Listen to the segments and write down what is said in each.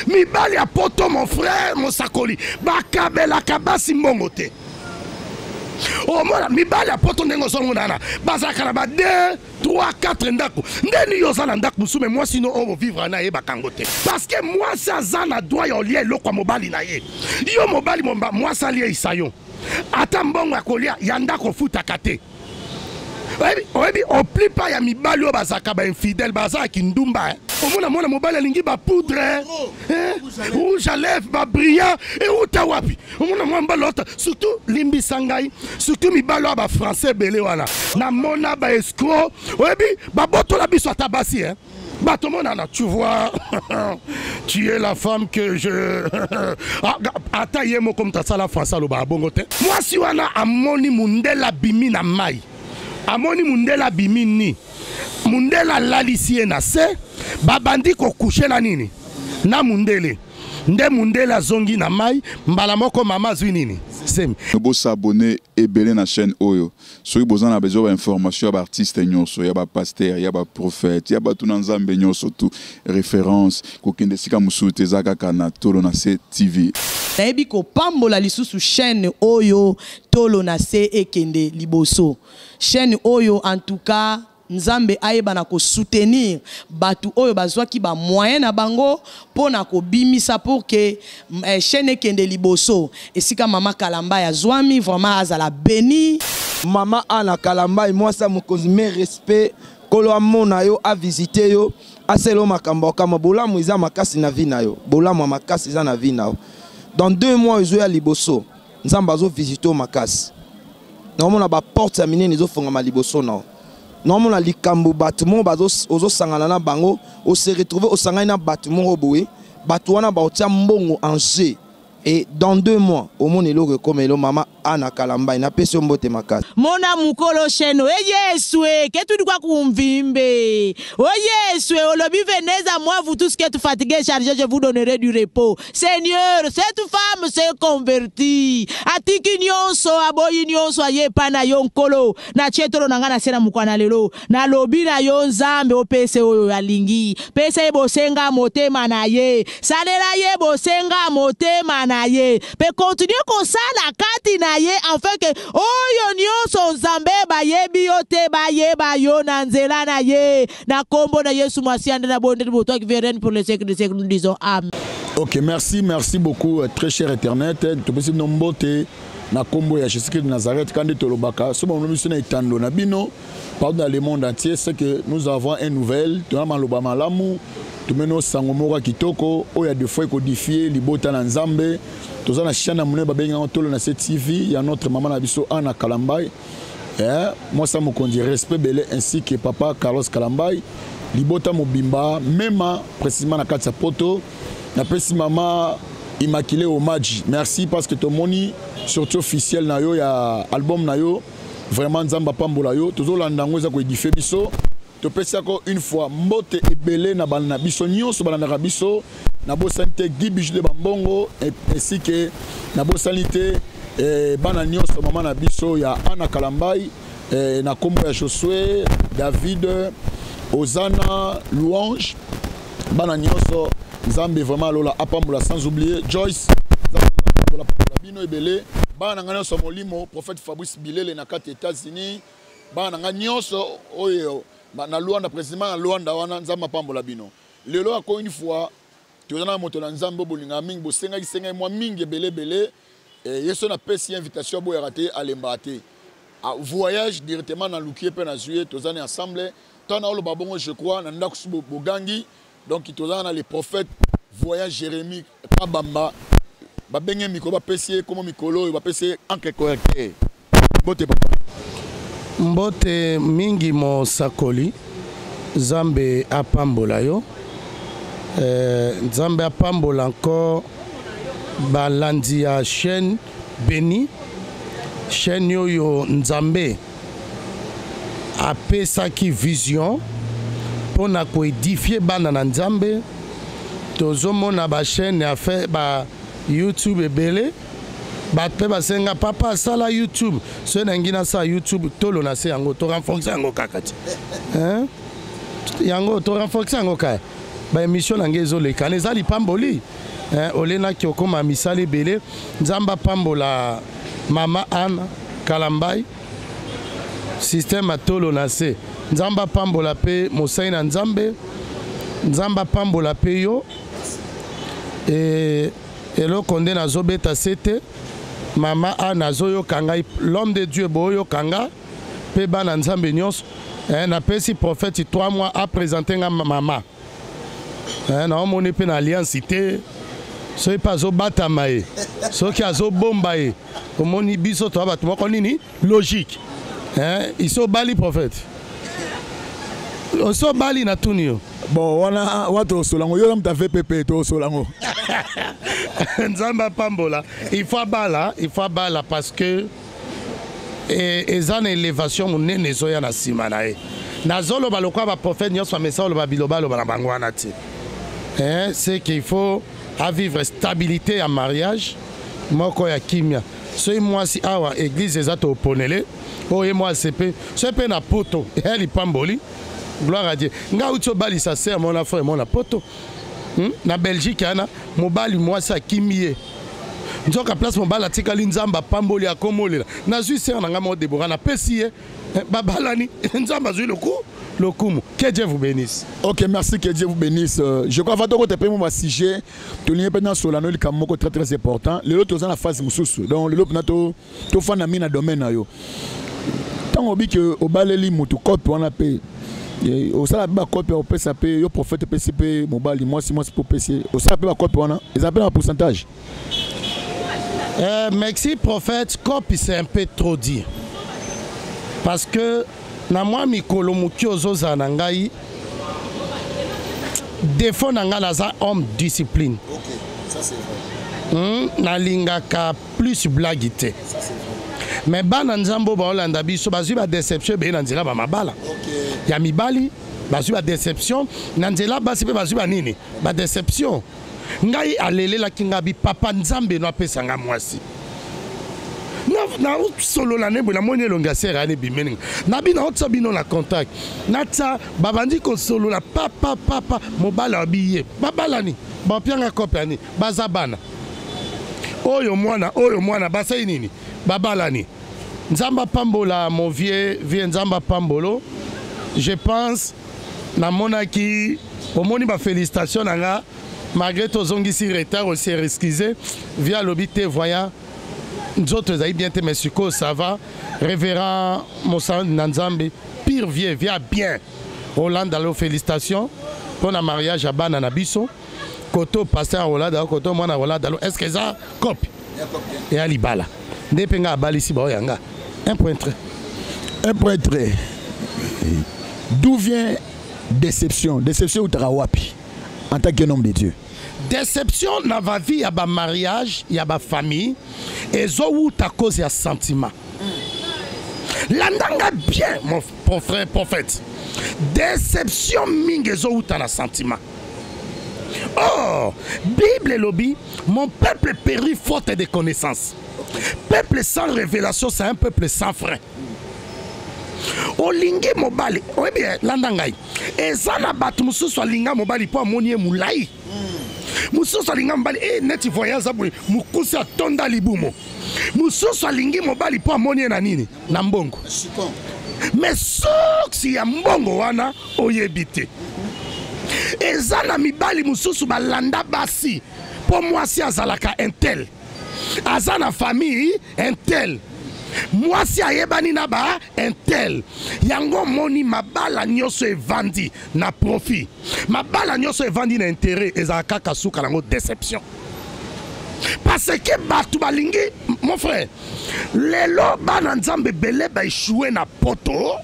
Mibali ya poto mon frère Mosakoli bakabela kabasi mbongote. Oh mona mibali ya poto ndengo zongonana bazakala ba 2 3 4 ndako ndeni yozala ndako musume moi sino on vivre na ye bakangote parce que moi ça zana doit yo lié lokwa mobali na ye yo mobali momba moi ça lié isayo ata mbongo ya kolia ya ndako futa kate. Oyebi on plie pas ya mibali o bazaka ba infidèle bazaka kindumba mona mobali alingi ba poudre rouge à lèvres ba brillant et uta wapi mona mwamba lota surtout limbi sangai surtout mibali ba français belé wana na mona ba escroc oyebi ba boto la biso tabasi bato mona na tu vois tu es la femme que je ata yemo comme ta sala français lo ba bongote moi si wana amoni mundela bimi na mai amoni mundela bimini mundela lalisie na se babandi ko coucher na nini na mundele nde mundela zongi na mai mbala moko mama zwi nini semi bo s'abonner et belé na chaîne Oyo soki besoin na besoin d'information ba artiste nyonso ya ba pasteur ya ba prophète ya ba tunanzambe nyonso tout référence ko kende sika musute zaka kana tolo na se TV nayebi ko pambola lisusu chaîne Oyo tolo na se ekende liboso chaîne Oyo en tout cas Nzambe ayeba na ko soutenir batu oyo bazwaki ba moyen na bango pona ko bimisa pour que chaîne kende liboso esika mama Kalamba ya zwami vraiment azala béni mama Ana Kalamba moi ça mon cosme respect kolo amona yo a visiter yo aselo makambo kama bolamu iza makasi na vie na yo bolamu makasi iza na vie na yo dans 2 mois zo ya liboso Nzamba zo visiter makasi na mona ba porte ya minene zo fonga ma liboso na non la likambo bâtiment ozo sangana na bango o se retrouver au sangana na bâtiment roboé batouana ba otia mbongo en jeu et dans 2 mois au monde lo comme lo mama Ana Kalamba ina peso mbote makasi mona mukolo cheno yeswe ketu dikwa kumvimbe yeswe olobi venez à moi vous tous qui êtes fatigués chargés je vous donnerai du repos Seigneur cette femme s'est convertie atiki nyonso aboyi nyonso aye pana yonkolo na chetolo nangana sena mukwana lelo na lobi na yo Nzambe opese oyo alingi pese bosenga motema na ye salela ye bosenga motema na ye pe continuer comme ça la kati na ye afin que oyo nyonso Nzambe bayebi yo te bayeba yo na nzela na ye na kombo na Yesu Masiande na bonde de toi qui vienne pour les siècles des siècles nous disons amen. OK, merci beaucoup très cher Internet to pesi nombote na kombo ya Jésus-Christ de Nazareth quand to lobaka so bon mission etando na bino partout dans le monde entier c'est que nous avons une nouvelle to maloba malamu to meno sangomora kitoko oya de fois codifier libota na Nzambe toza na chaîne amune babenga tolo na cette TV ya notre maman na biso Ana Kalamba moi ça me conduit respect belé ainsi que papa Carlos Kalamba libota mobimba même précisément na kati poto na pesi mama Immaculée hommage merci parce que to moni surtout officiel na yo ya album na yo vraiment Nzamba pambola yo tozo landango za ko édifier biso to pesi ko une fois mbote ebele na bana biso nyonso bana na biso na bo santé gibiju de bambongo ainsi que na bo sanité bana nyonso mama na biso ya Ana Kalamba na kombo ya Josué David Ozana Louange bana nyonso Nzambe vraiment lola apambola sans oublier Joyce Nzambe bino ebele bana ngana so molimo prophète Fabrice Bilele na kati États-Unis bana ngana nyonso oyo na Luanda précisément na Luanda wana Nzambe apambola bino lelo encore une fois tozana moto na Nzambe bolinga mingi bosenga kisenga moi mingi belé yeso na pesi invitation boya raté alemba te voyage directement dans Lukie pe na juillet tozana ensemble tona olo babongo je crois na ndako bogangi donc tozana les prophètes voyage Jérémie Kabamba babenge miko ba pesi comme mikolo ba pesi encre correcteur mbote mingi mo sakoli Nzambe apambola yo Nzambe apambola encore balandi ya chaîne béni chaîne yo Nzambe apesaki vision pona ko édifier bana na Nzambe tozomona ba chaîne a fait ba YouTube ebele bape basenga papa sala YouTube so nangina sa YouTube tolo na se yango to renforcer yango kakati yango to renforcer yango kaya ba émission na ngezo le kan ezali pamboli olena ki okoma misali belé nzamba pambola mama Anne Kalambai système atolo na se nzamba pambola pe mosai na nzambe nzamba pambola pe yo et elo konde na zobeta sete mama Anne azoyo kanga l'homme de Dieu boyo kanga pe bana nzambe nyos na pesi prophète 3 mois a présenté nga mama na omoni pe na alliance té so pas zo batama e so ki azo bomba e omoni biso to abatu moko nini logique iso bali prophète oso bali na tunio bon wana watu solango yo lam ta fait pepe to solango nzamba pambola il faut bala parce que ezana élévation monene zoya na sima na e nazolo balokwa ba prophète nyos mesa lo babiloba lo bana bangwana ti c'est qu'il faut à vivre stabilité en mariage moko ya kimia so moi si awa église ezato ponele oye moi c'est na poto eli pamboli gloire à Dieu nga uto bali sa sœur mon frère mon poto na Belgique ana mobali moi sa kimie nzoka place mobali atikali nzamba pamboli akomolela na zui sœur na nga mo Deborah na pesi babalani nzamba zui le coup. Que Dieu vous bénisse. Ok, merci, que Dieu vous bénisse. Je crois que vous avez sujet. Tout le monde Solano est très très important. Le lot la phase mususu. Donc le lot nato to fana mina domaine yo. Tant on dit que au baleli mutu copie on a payé. Au sala ba copie au PCP yo prophète PCP mobile moi si pour PC. Au sala ba copie on a ils appellent un pourcentage. Merci prophète copie c'est un peu trop dit. Parce que na moi mikolo muki ozoza na ngai défaut na nga naza homme discipline. OK, ça c'est vrai. Na lingaka plus blague te. Ça c'est vrai. Mais bana nzambo ba olanda biso bazwi ba déception be na nzela ba mabala. OK. Ya mibali bazwi ba déception na nzela basi pe bazwi ba nini? Ba déception. Ngai alelela kinga bi papa nzambe no apesa nga mwasi. Na solo la nebo la moni longa sera ne bimening na bina otsa bino la contact na tsa babandi ko solo la papa mobala biye babalani ba pianga kopani bazabana oyo mwana basai nini babalani nzamba pambola mon vieux nzamba pambolo je pense na monaki omoni ba félicitations nanga malgré tozongi si retard aussi excusé via l'obité voyant Nzoto zaï bien te mesuko ça va révérend Moussa Nanzambe pire vieux via bien Hollande alors félicitations pour le mariage à Bana Nabiso koto pasteur Hollande koto mwana Hollande alors est-ce que ça copie et alibala ndepenga bali si ba yanga un point trait d'où vient déception ou tarawapi en tant qu'homme de Dieu. Déception dans la vie, il y a un mariage, il y a une famille, et ça à cause de sentiment. L'andanga bien, mon frère prophète. Déception mingi ça à sentiment. Oh, Bible et lobby, mon peuple périt faute de connaissances. Peuple sans révélation, c'est un peuple sans frein. Olingi mobali, oui bien, l'andangai. Et ça n'a pas tout soit linga mobali pour monier moulai. Mususu alinga mbali neti voyage abuli mukusi atonda libumo mususu alingi mobali po amoni na nini na mbongo mais soksi ya mbongo wana oyebite eza na mibali mususu balanda basi po mwasi azalaka intel azana famille intel mwasi ayebani na ba intel yango moni mabala nyoso evandi na profit mabala nyoso evandi na intérêt ezaka kasuka nango déception parce que batu balingi mon frère lelo bana nzambe belé ba échoué na poto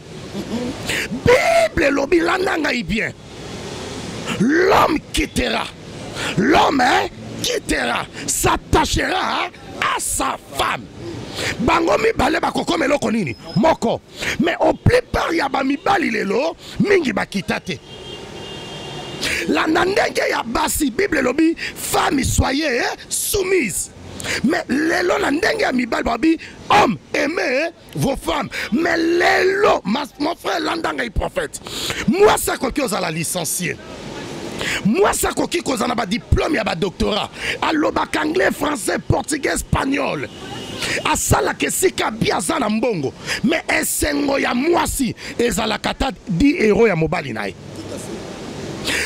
Bible lobi landanga bien l'homme quittera s'attachera à sa femme. Bango mibale bakoko meloko nini moko mais au plupart ya ba mibali lelo mingi bakita te la ndenge ya basi Bible lobi femme soyez soumise mais lelo na ndenge ya mibali babi homme aimez vos femmes mais lelo mon frère landanga prophète moi ça quoi que la licencié mwasi akoki kozala ba diplôme ya ba doctorat alobaka anglais français portugais espagnol asalaka esika bia aza na mbongo mais esengo ya mwasi ezalaka ata 10 euro ya mobali na ye.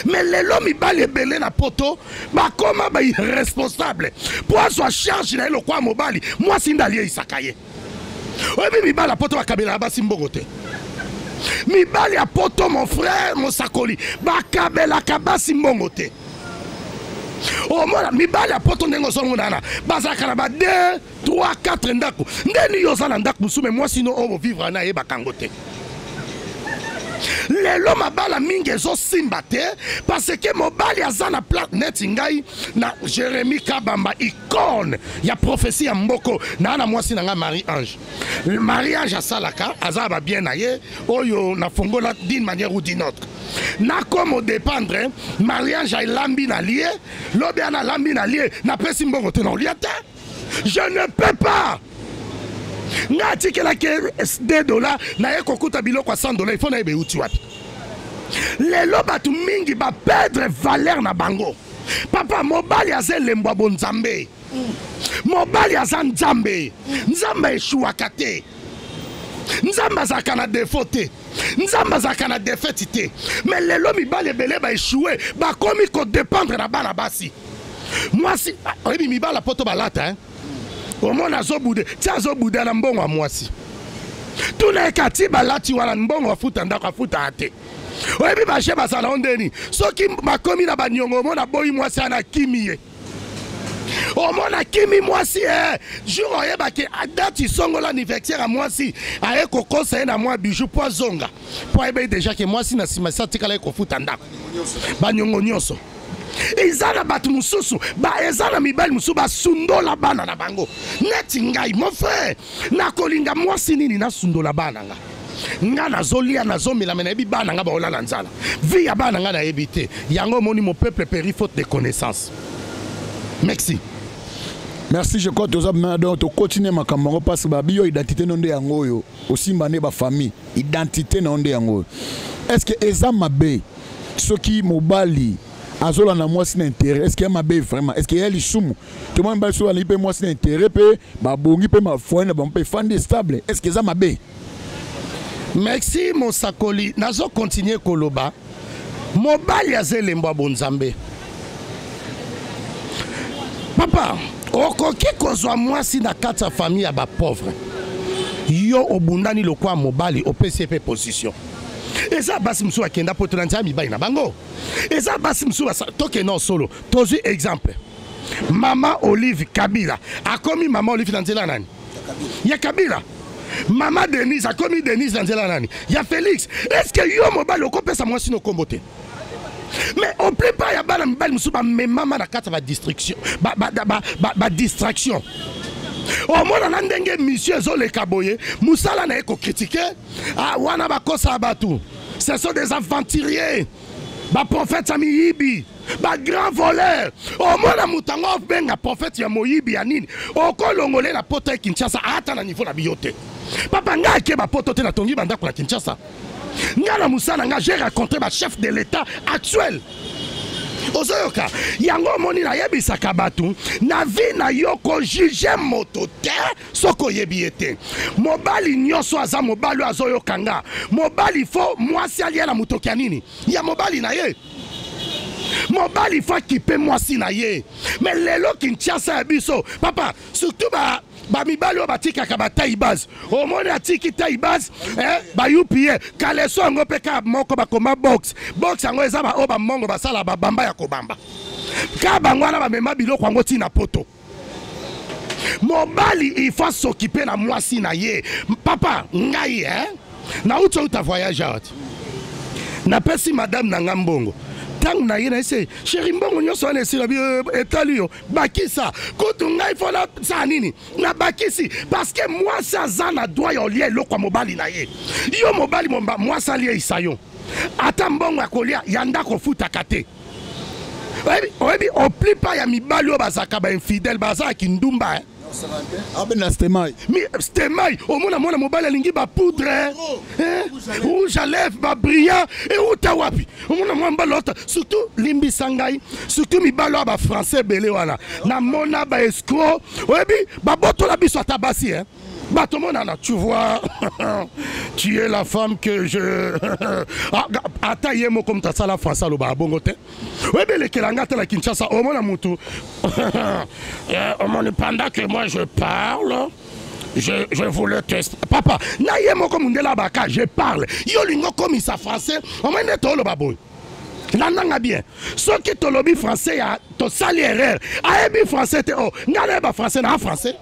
Mais lelo mibali ebele na poto bakoma ba irresponsable po azwa charge na ye lokwa mobali mwasi ndali esaka ye. Oyebi mibali poto bakabela basi mbongo te. Mibali a poto mon frère mon sakoli bakabela kabasi mbongo te. Oh mona mibali a poto ndengo so monana bazaka na ba 2 3 4 ndako ndeni yozala ndako musume moi sino obo vivre na ye bakango te. Lelo mabala mingi ezo simba te parce que mobali aza na plate net ngai na Jérémie Kabamba icône ya prophétie ya mboko na mwasi na nga Marie Ange. Marie Ange asalaka azaba bien na ye oyo na fongola d'une manière ou d'une autre. Na comme dépendre Marie Ange a lambi na lié lobi ana lambi na lié na pesi mbongo te na liata. Je ne peux pas. Nga tikela ke $2 na ye kokuta biloko $100 il faut na ebe uti wapi. Lelo batu mingi ba perdre valeur na bango. Papa mobali aze lembo bonzambe. Mobali aza nzambe. Nzambe eshuaka te. Nzambe azaka na défaut te. Nzambe azaka na défaite te. Mais lelo mibali ebele ba échouer ba komi ko dépendre na bana basi. Moi si oyebi mibala poto balata hein. Omona azoboude, ti azoboude na mbongo mwasi. Tuna ekati balati wana mbongo afuta ndako afuta ate. Oyebi bashe basala ondeni. Soki makomi na banyongo omona boyi mwasi ana kimie. Omona kimi mwasi jour oyeba ke date songo l'anniversaire a mwasi aye ko conseiller na mwa bijou po zonga. Po ebe déjà ke mwasi na sima sa tikala ko futa ndako. Banyongo nyonso. Ezana batu mususu ba ezana mibali musu ba sundola bana na bango neti ngai mon frère na kolinga mwasi nini na sundola bana nga nazolia nazomela mena ebi bana nga ba olala nzala vie ya bana nga na ebité yango moni mon peuple péri faute de connaissance. Merci. Merci, je crois que tu continues ma camarade parce que bio identité non de yangoyo aussi mané ba famille identité non de yangoyo. Est-ce que ezamabe ce qui mobali azola na moi sin intérêt est-ce qu'il y a ma bé vraiment est-ce qu'il y a les soum tout le monde va sur la lipe moi sin intérêt pe ba bongi pe ma foi na ba pe fan stable est-ce que ça ma bé. Merci mon sakoli nazo continuer koloba mobali azelemba bonzambe papa okoki kozwa mwasi na kati ya famille ya ba pauvre yo obundani lokwa mobali opesi pe position. Eza basi msu akenda poto na nzambi bai na bango. Eza basi msu toke non solo. Tozu exemple. Mama Olive Kabila akomi mama Olive na nzela nani? Ya Kabila. Mama Denise akomi Denise na nzela nani? Ya Félix. Est-ce que yo mobali okopesa mwasi no kombote? Mais on plaît pas ya bana mbali msu ba mama na kata ba distraction. Ba distraction. O mona na ndenge monsieur Zoleka boye musala na eko critiquer ah wana bakosa batu ce sont des aventuriers ba prophète Amiyibi ba grand voleur o mona mutango benga prophète ya Moyibi ya nini o kolongole na poto Kinshasa ata na niveau na biyote papa nga ke ba poto te na tongi banda kwa Kinshasa nga na musala nga j'ai rencontré ba chef de l'état actuel. Ozoyoka yango moni na yebisaka batu na vi na yoko juge moto te soko yebiete mobali nyoso aza mobali azoyoka nga mobali fo mwasi alia na mutoki ya nini ya mobali na ye mobali fo kipe mwasi na ye mais lelo Kinshasa ya biso papa surtout ba mibali batika ka batai base o moni atiki tai base ba UPA kaleso ngo peka moko ba koma box ngo eza ba oba mongo basala ba bamba ya kobamba ka bangwana ba mema biloko ngo tina poto mobali il faut s'occuper na mwasi na ye papa ngai na uta voyage out na pesi madame na ngambongo tang na yena ese chéri mbongo nyoso ane sila bi etalio bakisa kutu ngai fola sa nini na bakisi parce que moi ça zana doit yo lie lo kwa mobali na ye yo mobali momba moi ça lie isayo ata mbongo akolia yanda ko futa kate oyebi o pli pa ya mibali o bazaka ba infidèle bazaka kindumba Ah ben la stemai. Mi stemai, au mona mona mobile alingi ba poudre. Rouge à lèvres, ba brillant et uta wapi. Au mona mwamba lota, surtout limbi sangai, surtout mi balo ba français belé wana. Na mona ba escroc. Oyebi ba boto la biso tabasi hein. Bah, tout le monde, tu vois, tu es la femme que je. Attends, il y a un comme ça, la France, le bongote. Oui, mais les Kelangata, la Kinshasa, au moins, la moutou. Pendant que moi je parle, je voulais tester. Papa, na yé mo comme la baka, je parle. Yo lingo comme il français, au moins, n'est-ce le baboui. Nanga bien. Ce qui te lobby français, to sali erreur. Aébi français, te oh, n'a pas français, n'a français.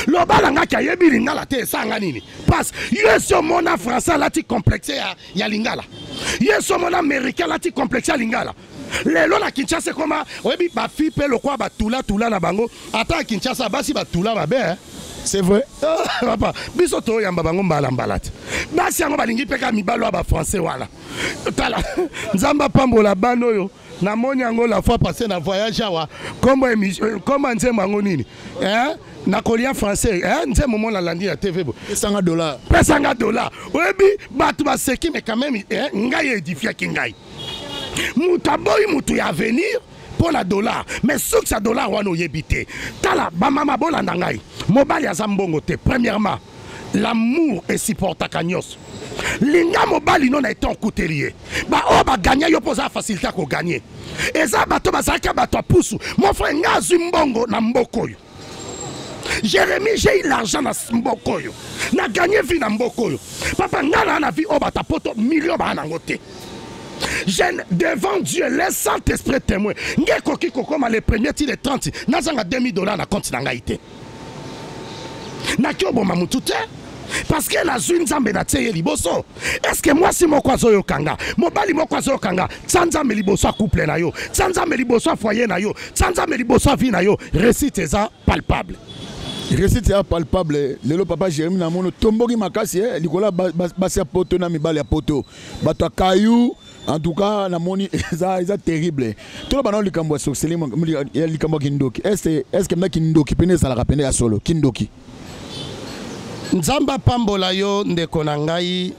Le balanga qui a yebi lingala te sanga nini parce yeso mona français là ti complexé ya lingala yeso mona américain là ti complexé ya lingala lelo na Kinshasa koma oyebi ba fi pe lo kwa ba tula na bango ata Kinshasa basi ba tula ba be c'est vrai papa biso to yamba bango mbala mbalati basi yango balingi peka mibalo ba français wala tala nzamba pambola bano yo na moni yango la fois passée na voyage awa comment nzembo yango nini hein na kolia français hein nzembo mona landi ya TV bo pesanga dollar oyebi batu ba seki mais quand même hein ngai édifié kingai mutaboy mutu ya venir pour la dollar mais souk sa dollar wana oyebite tala ba mama bolanda ngai mobali ya zambongo te premièrement l'amour et supportaka nyos linga mobali non na été en coutelier ba o ba gagner yo posa facilité ko gagner eza bato bazaka bato apusu mon frère ngazu mbongo na mbokoyo Jérémie j'ai eu l'argent na mbokoyo na gagner vie na mbokoyo papa ngana na vie o bata poto million ba na ngote jeune devant Dieu laisse Saint-Esprit témoin ngeko kiko comme les premiers tirs de 30 nazanga $2000 na compte na ngaité na kyobo mamutute parce que la zone nzambe na teye liboso est-ce que moi si moko azoyo kanga mobali moko azoyo kanga nzambe liboso couple na yo nzambe liboso foyer na yo nzambe liboso vie na yo récite ça palpable récite ya palpable lelo papa Jérémie na mono tomboki makasi likola basi ya poto na mibali ya poto bato akayu en tout cas na moni eza terrible tolo bana likambo ya sokseli ya likambo kindoki est-ce que mna kindoki pene sala pene ya solo kindoki nzamba pambola yo ndeko na ngai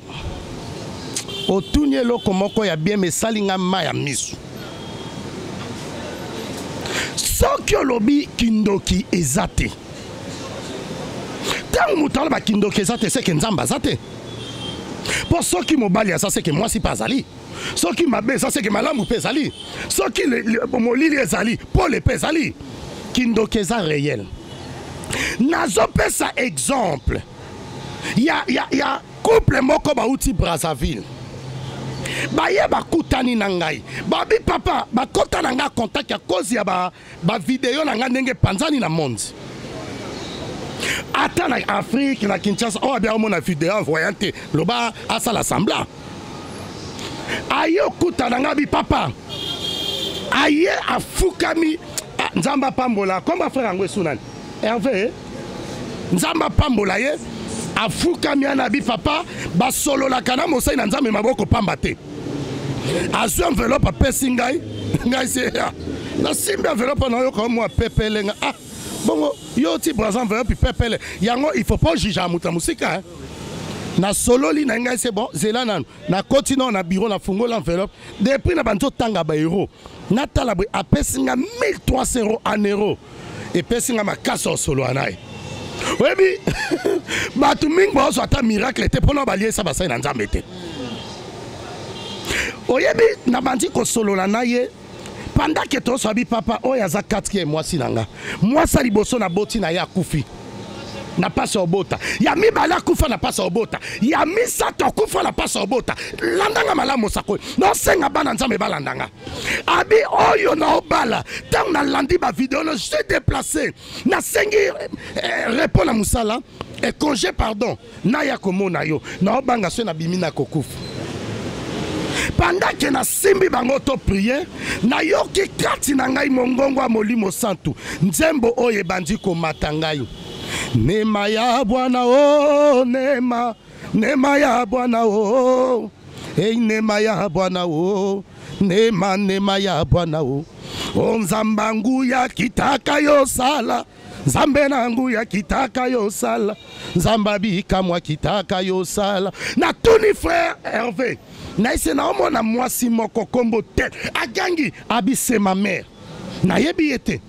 otunye eloko moko ya bien mesalinga ma ya misu soki olobi kindoki eza te ntango moto aloba kindoki eza te seke nzambe aza te mpo soki mobali aza seke mwasi mpe azali soki mabe eza seke malamu mpe ezali soki molili ezali pole mpe ezali kindoki eza réel nazopesa exemple ya couple moko bauti Brazzaville baye bakutani na ngai babi papa bakota na nga contact ya cause ya ba video na nga ndenge panzani na monde ata na Afrique na Kinshasa o abia mona video envoyant te loba asala semblant aye okuta na nga bi papa aye afukami nzamba pambola komba frère yango esunani Hervé nzamba pambola ye afuka miana bi papa basolola kana mosai na nzambe maboko pamba te azu enveloppe apesi ngai se na simbi enveloppe na yo comme moi pepele nga bongo yo ti brazan enveloppe pepele yango il faut pas juger amuta musika hein? Na sololi na ngai c'est bon zela na continent na bureau na fungo l'enveloppe depuis na banzo tanga ba euro na tala bo apesi nga 1300 € en euro et pesi nga makasa solo anaye webi batu mingi bazo ata miracle te pona balie sa basai na nzambe te oyebi na bandi ko solo na ye pendant que to sabi papa oya za 4e mwasi nanga mwasa liboso na boti na ya kufi na pasa obota ya mibala kufa na pasa obota ya misato kufa na pasa obota landanga malamu sako no senga bana nzambe balandanga abi oyo na obala tant na landi ba vidéo no je déplacé na sengi répond na musala et congé pardon na ya komona yo na obanga so na bimina kokufa pendant que na simbi bango to prier na yoki kati na ngai mongongo molimo santu nzembo oye bandi ko matangai Nema ya Bwana o nema ya Bwana o nema ya Bwana o nema ya Bwana o onzambangu ya kitaka yo sala Nzambe nangu ya kitaka yo sala. Nzambabi kamwa kitaka yo sala. Na tuni frère Hervé. Na ise na omo na mwasi moko kombo tel. Agangi abise ma mère. Na yebi ete.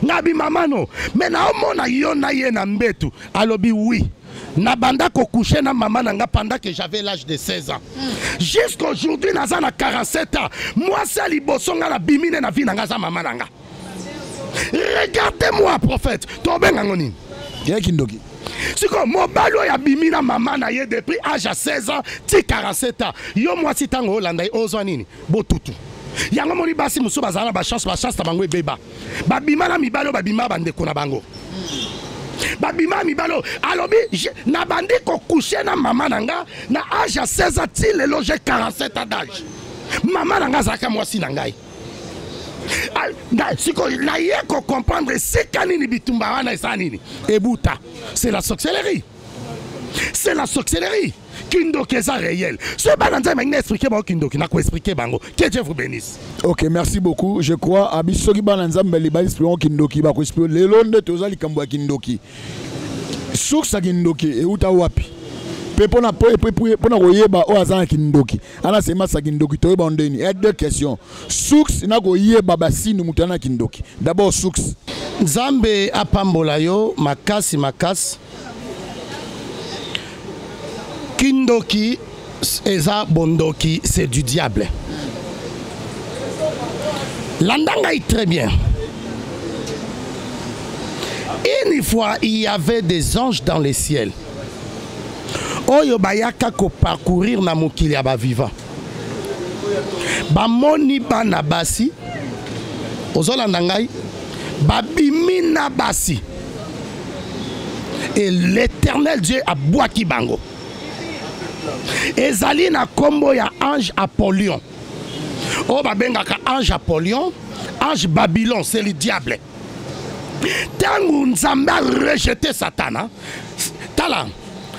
Ngabi mamano. Mais na omo na yo na ye na mbetu. Alobi oui. Na banda ko coucher na maman nanga pendant que j'avais l'âge de 16 ans. Jusqu'aujourd'hui naza na 47 ans. Moi c'est liboso nga na bimine na vie nanga za maman nanga. Regardez-moi prophète. Tobe ngangoni. Y'a kindoki. Siko mobalo ya bimina maman na ye depuis âge à 16 ans, ti 47 ans. Yo moi si tango Holanda ozwa nini? Botutu. Yango moni basi musu bazana ba chance ta bango beba. Ba bimana mibalo ba bima bande kuna bango. Babima mibalo alobi na bandi ko coucher na maman nanga na âge à 16 ans ti le loge 47 ans d'âge. Maman nanga zaka mwasi nangai. Siko na ye ko comprendre c'est kanini bitumba wana esanini. Ebuta, c'est la sorcellerie. C'est la sorcellerie. Kindoki est réel. Ce balanza m'a expliqué bon Kindoki n'a quoi expliquer bango. Que Dieu vous bénisse. Ok, merci beaucoup. Je crois abisoki balanza mbeli ba expliquer Kindoki ba ko expliquer le londe tozali kambo Kindoki. Source Kindoki e uta wapi. Pe pona koyeba o azana Kindoki. Ana sema sa Kindoki to ba ndeni. Il y a deux questions. Source na koyeba basini mutana Kindoki. D'abord source. Nzambe apambola yo makasi. Kindoki, Eza Bondoki, c'est du diable. L'andanga est très bien. Une fois, il y avait des anges dans les ciels. Oyo bayaka ko parcourir na mokili ya ba vivant. Ba moni bana basi. Ozolandangai. Babimina basi. Et l'Éternel Dieu a boaki bango. Ezali na kombo ya ange Apollyon. Oh babengaka ange Apollyon, ange Babylon, c'est le diable. Tangu Nzambe a rejeté Satan, tala,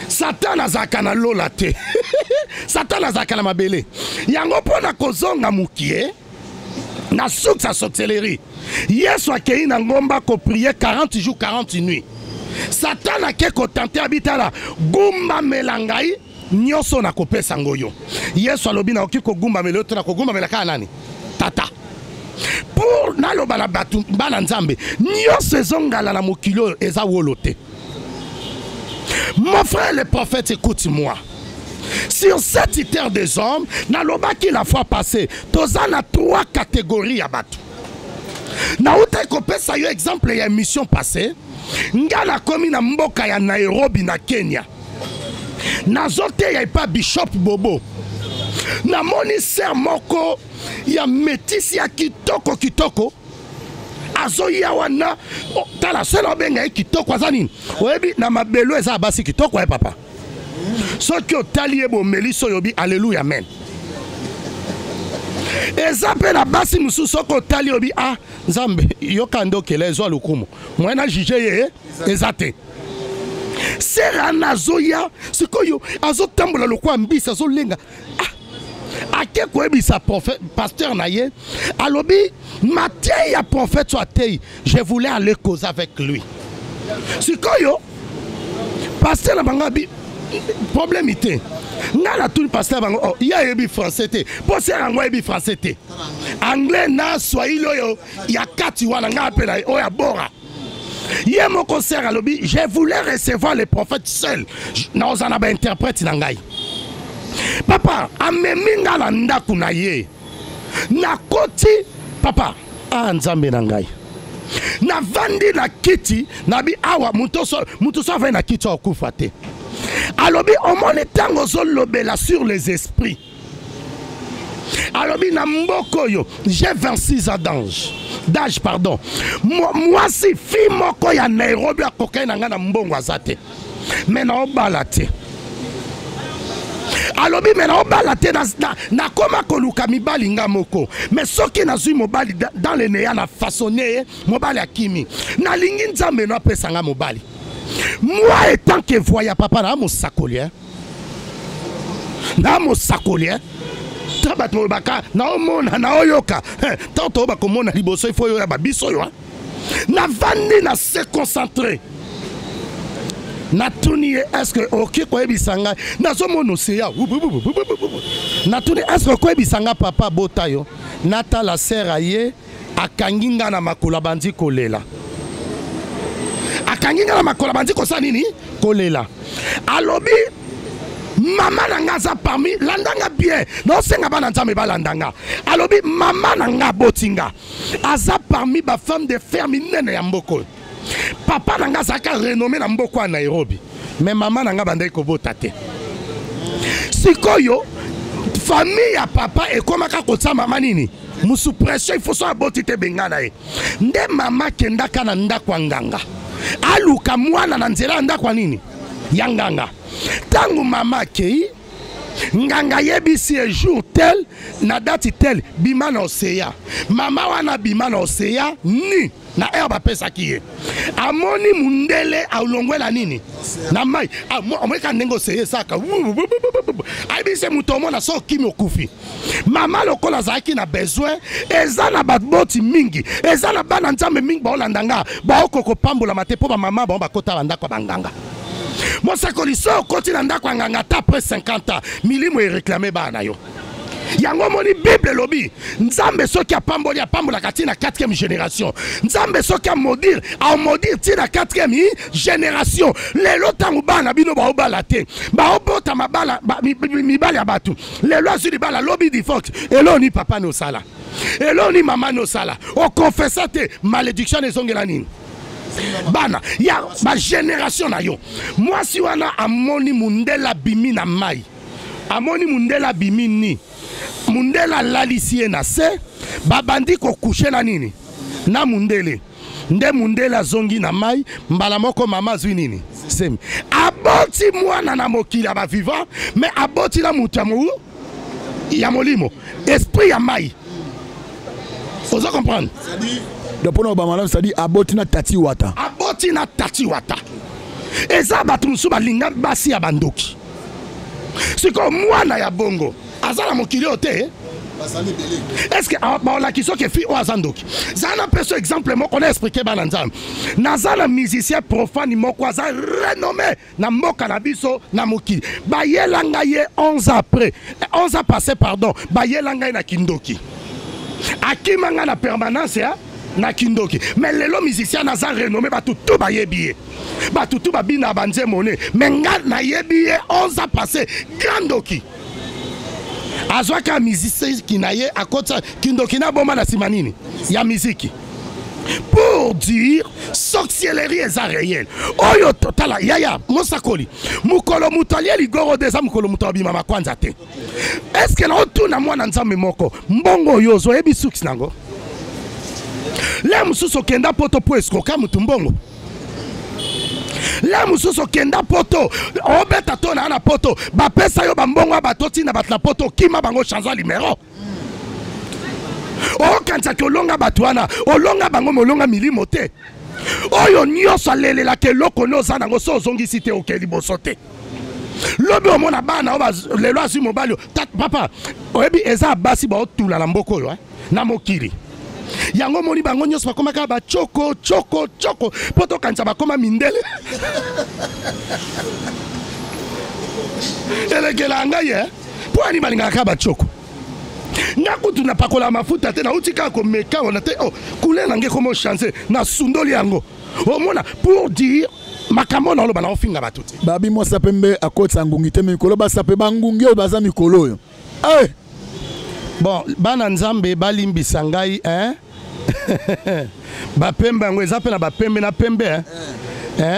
Satan azaka na lola te. Satan azaka na mabele. Yango pona kozonga mukie, na souk sa sorcellerie. Yesu akei na ngomba ko prier 40 jours, 40 nuits. Satan a ke ko tenter habitala, gumba melangai. Nyoso na kopesa ngoyo. Yesu alobi na okiko gumba meloto na kogumba melaka nani? Tata. Pour naloba na batu bana nzambe, nyoso ezongala na mokilo eza wolote. Mon frère le prophète, écoute-moi. Sur cette terre des hommes, naloba ki la fois passée, tozana 3 catégories ya batu. Na uta kopesa yo exemple ya émission passée, ngana komi na mboka ya Nairobi na Kenya. Nazote ya pas Bishop Bobo. Na moni ser moko ya métis ya kitoko. Azo ya wana tala selo benga kitoko azani. Oyebi na mabelo eza basi kitoko ya papa. Soki otali ebo meliso yobi alléluia amen. Eza pe na basi mususu soko otali yobi ah Nzambe yoka ndokela ezo lukumu. Mwana jije ye ezate. Sera nazoya sikoyo azotambola lokwa mbisa azolenga ake koebisa prophète pasteur naye alobi matin ya prophète soit tei je voulais aller causer avec lui sikoyo pasteur na bangabi problème ité ngala tout pasteur bango oh ya yebi français té pasteur yango yebi français té anglais na swahili yo ya kati wana ngape na o ya bora. Hier mon concert à lobby, je voulais recevoir les prophètes seuls. Nous en avons interprète nangai. Papa, ameminga la ndaku na ye. Na koti, papa, Nzambe nangai. Na vandi na kiti, na bi awa mutoso va na kiti okufa te. Alobi omoni tango zo lobela sur les esprits. Alobi na mboko yo, j'ai 26 ans d'âge pardon. Moi si fi moko ya Nairobi akokai na nga na mbongo azate. Mais na obalate. Alobi mais na obalate na koma koluka mibali nga moko. Mais soki na zui mobali dans le néa na façonné mobali akimi. Na lingi Nzambe na pesa nga mobali. Moi étant que voya papa na mo sakolien. Na mo sakolien. Tabato baka na omona na oyoka. Tanto ba komona liboso ifo yo ya babiso yo. navandi na se concentré natuni est-ce que ok koyebisa ngai nazomona oseya natuni est-ce que koyebisa ngai papa bota yo natala sere aye akangi nga na makolo bandi kolela akangi nga na makolo bandi kosala nini kolela alobi mama nanga aza parmi landanga bien nosenga bana nzambe balandanga alobi mama nanga botinga aza parmi ba femme de ferme nene ya mboko papa nanga azaka renommé na mboko ya Nairobi mais mama nanga bandai kobota te sikoyo famille ya papa ekomaka kotia mama nini musu pression il faut so aboti te bengana ye nde mama kendaka na ndako nganga aluka mwana na nzela ndako nini ya nganga tangu mama kei nganga yebisi e jour tel na date tel bima na oseya mama wana bima na oseya ni na herbe apesaki ye amoni mundele aulongwela nini na mai amweka ndengo seye saka aibise mutomo na so kimi okufi mama lokola zaki na besoin eza na baboti mingi eza na bana nzambe mingi baolandanga baokoko pambola mate po ba mama ba bakota bandako banganga mosakoli so koti na ndako nganga ta après 50 ans milimo e réclamer bana yo yango moni Bible lobi nzambe soki apamboli apambola kati na 4e génération nzambe soki a maudire ti na 4e génération lelo tangu bana bino ba obala te ba obota mabala mibali ya batu lelo azuli bala lobi di fox elo ni papa no sala elo ni mama no sala o confessa te malédiction ezongela nini bana ya ba génération na yo mwasi wana amoni mundela bimi na mai amoni mundela bimi ni mundela lalisie na se babandi ko coucher na nini na mundele nde mundela zongi na mai mbala moko mama zwi nini semi aboti mwana na mokili ba vivant mais aboti la mutamu ya molimo esprit ya mai faut comprendre depuis on ba ça dit aboti na tati wata eza batu musu balinga basi ya bandoki siko mwana ya bongo azala mokili ote est-ce que la question que fi o azandoki zana perso exemple moko na expliquer bana nzambe nazala musicien profane moko aza renommé na mboka na biso na mokili bayelanga ye 11 ans passé pardon bayelanga na kindoki akimanga na permanence ya na kindoki mais lelo musicien naza renommé batutu bayebi batutu babina banze moné mais nga na yebi 11 ans passé grandoki azwaka musicien kinaye akota kindoki na bomba na simanini ya musique pour dire sorcellerie est réelle oyo totala yaya mosakoli mukolo mutalia ligoro deza mukolo mutabima makwanza te est-ce que na otuna mwana nzambe moko mbongo yozo ebi suksi nango le mususu kenda poto po esikoka mutu mbongo le mususu kenda poto obeta to na poto bapesa yo bambongo batoti na batla poto kima bango chanza numéro o kanza ke olonga batwana olonga bango molonga milimo te oyo nyonso alelela ke loko noza nango so ozongisi te okeli boso te lobi omona bana lelo azwi mobali papa oyebi eza basi baotula na mboko oyo na mokili yango moni bango nyonso bakomaka bachoko po tokanisa bakoma mindele elekela ngai po ani balingaka bachoko ngakutu na pakola mafuta te na utika komeka ona te couleur nange komo chancer na sundoli yango omona pour dire makambo na loba na ofinga batuti babi mo sapembe akotsa ngungi te mikolo ba sape bangungi o baza mikolo yo bon bana nzambe balimbisa ngai bapembe yango eza pe na bapembe na pembe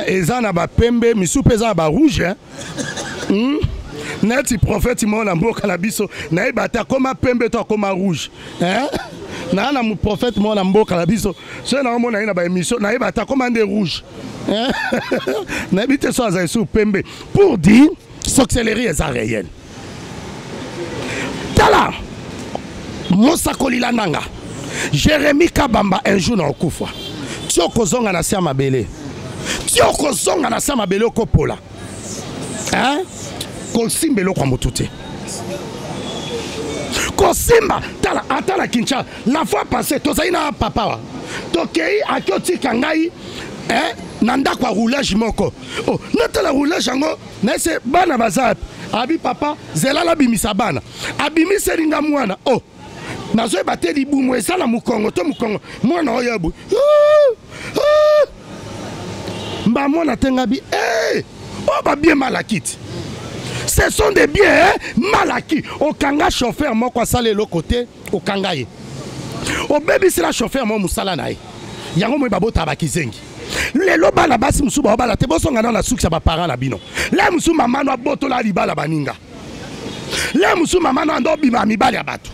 eza na bapembe misupe eza na barouge neti prophète mona mboka na biso na ebata koma pembe to koma rouge na mu prophète mona mboka na biso so na mona ina ba émission na ebata koma nde rouge na ebite so za sou pembe pour dire sorcellerie est réelle tala mosakoli la nanga Jérémie Kabamba un jour na okufa tioko zonga na sia mabele tioko zonga na sia mabele okopola kosimbelo kwa mutute kosimba tala atala kincha la fois passée tozaina papa tokei akotika ngai nanda kwa roulage moko natala roulage yango naise bana baza abi papa zelala bimisa bana abimisa linga mwana nazo bate libumu esala mukongo to mukongo mwana oyabu mba mwana tenga bi ba bien malakiti. Ce sont des biens malaki. Au kanga chauffeur moko asale le côté au kanga ye. Au baby c'est la chauffeur mo musala nae. Yango mo babo tabaki zengi. Lelo bana basi musu ba bala te boso ngana na sukisa ba parents na bino. Le musu mama no boto la libala baninga. Le musu mama no ando bima mibali abatu.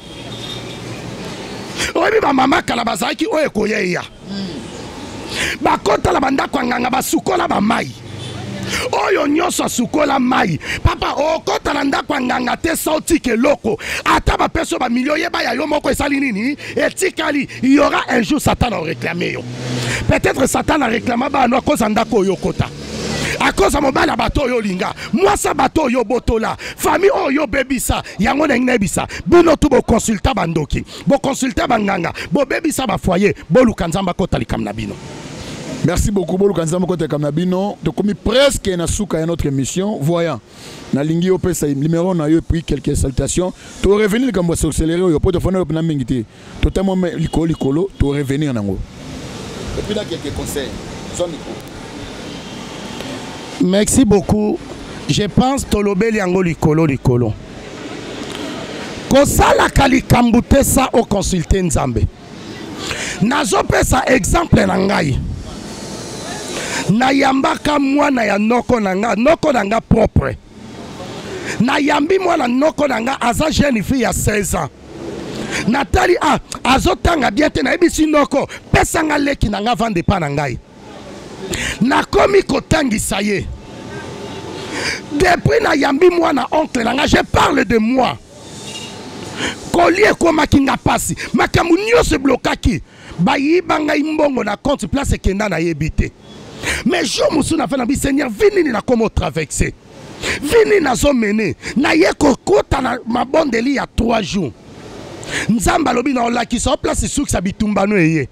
Obi ba mama kala bazaki o ekoye ya. Ba kota la banda kwa nganga basukola ba mai. Oyo nyoso sukola mai papa okota na ndako nganga te sauti ke loko ata ba peso ba million yeba ya yo moko esali nini etikali il y aura un jour Satan a réclamé yo peut-être Satan a réclamé ba no cause ndako yo kota à cause mobala bato yo linga moi sa bato yo botola famille oyo bebisa yango na bisa bino tu bo consulta bandoki bo consulta banganga bo bebisa ba foyer bo lukanzamba kota likamna bino. Merci beaucoup, Bolu Kanzama Kote Kamnabino. Donc, comme presque na souka à notre émission, voyant, na lingi au pesa numéro na yo puis quelques salutations. Tu revenir comme moi accélérer au pot de fond na mingiti. Totalement licolo, tu revenir nango. Et puis là quelques conseils. Son micro. Merci beaucoup. Je pense tolobeli yango licolo. Kosala kali kambute sa au consulter Nzambe. Nazo pesa exemple na ngai. Na yambaka mwana ya noko nanga propre. Na yambi mwana noko nanga aza jeune fille ya 16 ans. Natali azotanga biente na ebisi noko pesa nga leki nanga vande pa na ngai. Na komi kotangisa ye. Depuis na yambi mwana oncle nanga, je parle de moi. Kolie koma kinga pasi. Makamu nyose blokaki. Bayiba ngai mbongo na compte place kenda na yebite. Mais je me suis dit, Seigneur, vini na komo traverser. Vini na zo mené. Na yeko kota na mabondeli il y a 3 jours. Nzamba lobi na olaki so place souk sa bitumbano eye.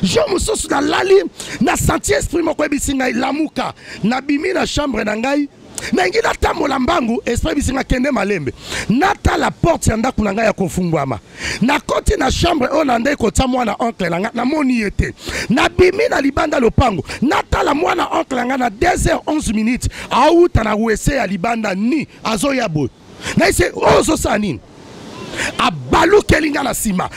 Je me suis dit, lali na senti esprit moko ebisinga lamuka na bimi na chambre na ngai. Na ngina tamola mbangu esprit bisinga kende malembe. Nata la porte ya ndaku na ngai ya kofungwama. Na koti na chambre ona ndai ko tsa mwana oncle na moni ete. Na bimi na libanda lopango. Nata la mwana oncle na 2h11 auta na wese ya libanda ni azoyabo. Na ise ozo sanini. Abalu kelinga na sima.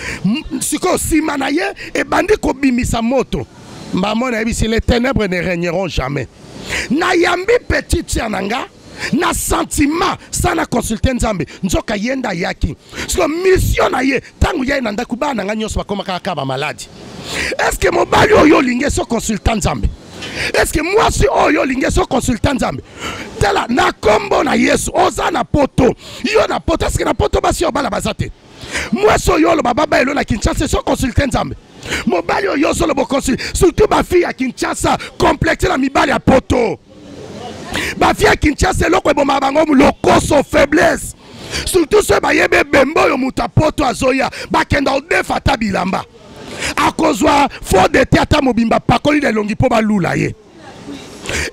Siko sima na ye e bandi ko bimisa moto. Mbamona ebisi les ténèbres ne régneront jamais. Na yambi petite yananga na sentiment sana consulter Nzambe nzoka yenda yaki so mission na ye tangu ya nanda kubana nga nyoso bakoma kaka ba maladi. Est-ce que mobali oyo linge so consultant Nzambe? Est-ce que moi si oyo linge so consultant Nzambe? Tela na kombo na Yesu oza na poto yo na poto est-ce que na poto basi obala bazate moi so yo lo baba elo na Kinshasa so consulter Nzambe. Mobali oyo solo bo consul surtout ba fille à Kinshasa complexe la mibali à poto. Ba fille à Kinshasa loko eboma bango lokoso faiblesse. Surtout ce ba yebe bembo yo muta poto azoya ba kenda odefa ta bilamba. Akozwa fo de théâtre mobimba pakoli de longi po ba lula ye.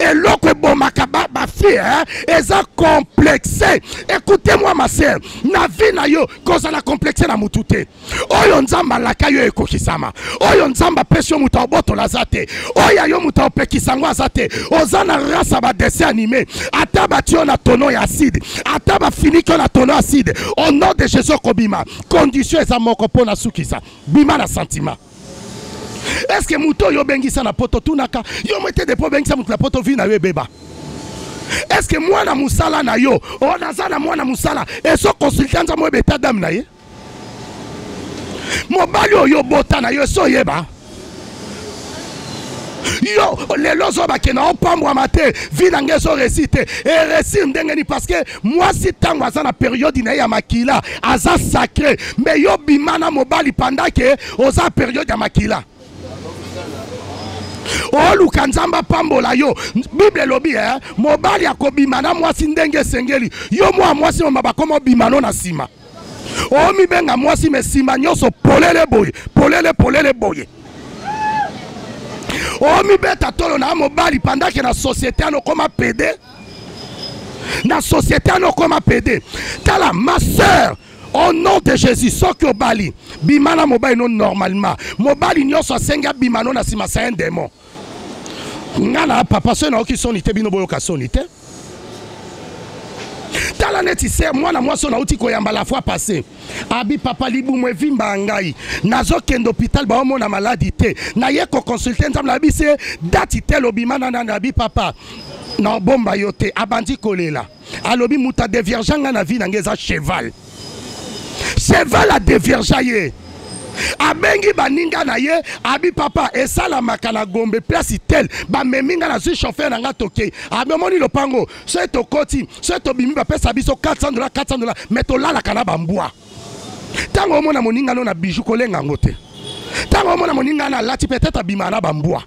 Et l'autre bon makaba ma fille eza complexé. Écoutez-moi ma sœur, na vie na yo koza na complexé na mutute. Oyo nzamba la kayo ekokisama. Oyo nzamba pression muta oboto la zate. Oya yo muta opekisangwa zate. Ozana rasa ba dessin animé. Ataba tio na tono ya acide. Ataba finiko na tono acide. Au nom de Jésus kobima. Condition eza moko pona sukisa. Bima na sentiment. Est-ce que muto yo bengisa na poto tunaka yo mete de po bengisa mutu na poto vi na yo beba? Est-ce que moi na musala na yo o naza na mwana musala et so consultant mo beta dam na ye? Mobali oyo bota na yo so yeba. Yo les lozo ba kena opambwa mate vi na ngeso réciter et récit ndengeni parce que moi si tango aza na période na ya makila aza sacré mais yo bimana mobali pendant que oza période ya makila. Oh lukanzamba pambola yo Bible lobi mobali akobimana mwasi ndenge sengeli yo mwasi mama bakoma bimano na sima. Oh mi benga mwasi me sima nyoso polele boye omi beta tolo na mobali pendant que na société ano koma pédé. Na société ano koma pédé. Tala ma sœur, au nom de Jésus, soko bali bimana mobali non normalement. Mobali nyonso senga bimano na sima sa un démon. Ngana papa so na okisonité bino boyoka sonité. Tala neti se mwana mwaso na uti koyamba la fois passée. Abi papa libu mwe vimba ngai. Nazo kendo hôpital ba omo na maladie te. Na ye ko consulter nzam la bi se dati tel obimana na abi papa. Na bomba yote abandi kolela. Alobi muta déviergeanga na vie na ngeza cheval. Cheval a déviergeaye. Abengi baninga na ye abi papa esala makana gombe place tel ba meminga na su chauffeur na nga toke abi moni lopango so to koti so to bimi ba pesa biso $400 mais to lala kana bambua tango mona moninga no na bijou kolenga ngote tango mona moninga na lati peut-être abima na bambua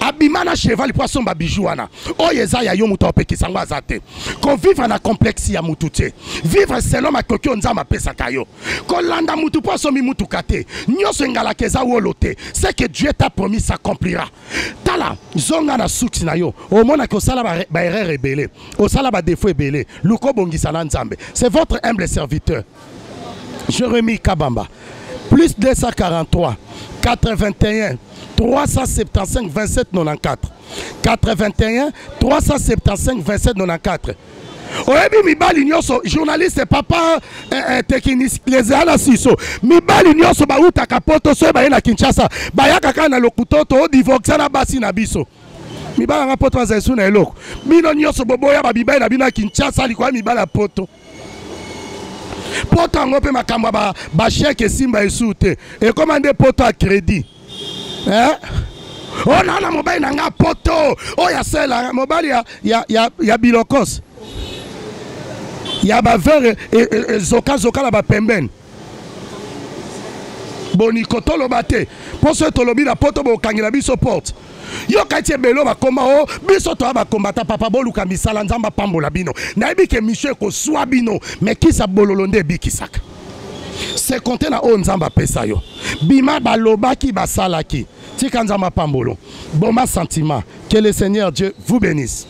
abima na cheval poisson ba bijou wana oyeza ya yo muto opekisa ngo azate ko vivre na complexe ya mutu te vivre selon ma kokyo nzama pesa kayo ko landa mutu poisson mi mutu kate nyoso ngala keza wolote c'est que Dieu t'a promis s'accomplira tala zonga na suksi na yo o mona ko sala ba erreur rebelle o sala ba défaut rebelle luko bongisa na nzambe c'est votre humble serviteur Jérémie Kabamba plus 243 81 375 27 94 81 375 27 94. Oyebi mibali nyoso journaliste papa technicien les ala siso mibali nyoso ba uta kapoto so ba na Kinshasa ba yaka kana lokutoto divoxa na basi na biso mibala nga poto za suna eloko bino nyoso boboya ba bibali na bino Kinshasa likwa mibala poto poto ngo pe makambo ba chèque simba esute et commander poto à crédit. Oh non, mobile nanga poto. Oh ya sela mobile ya bilokos. Ya ba vere zoka la ba pemben. Boni kotolo bate. Poso tolobi la poto bo kangela biso porte. Yo katie belo ba koma o biso to ba kombata papa boluka misala nzamba pambola bino. Na yebi ke monsieur ko swa bino mais qui sa bololonde bikisaka. C'est compté na o nzamba pesa yo. Bima balobaki basalaki. Tika nzamba pambolo. Boma sentiment. Que le Seigneur Dieu vous bénisse.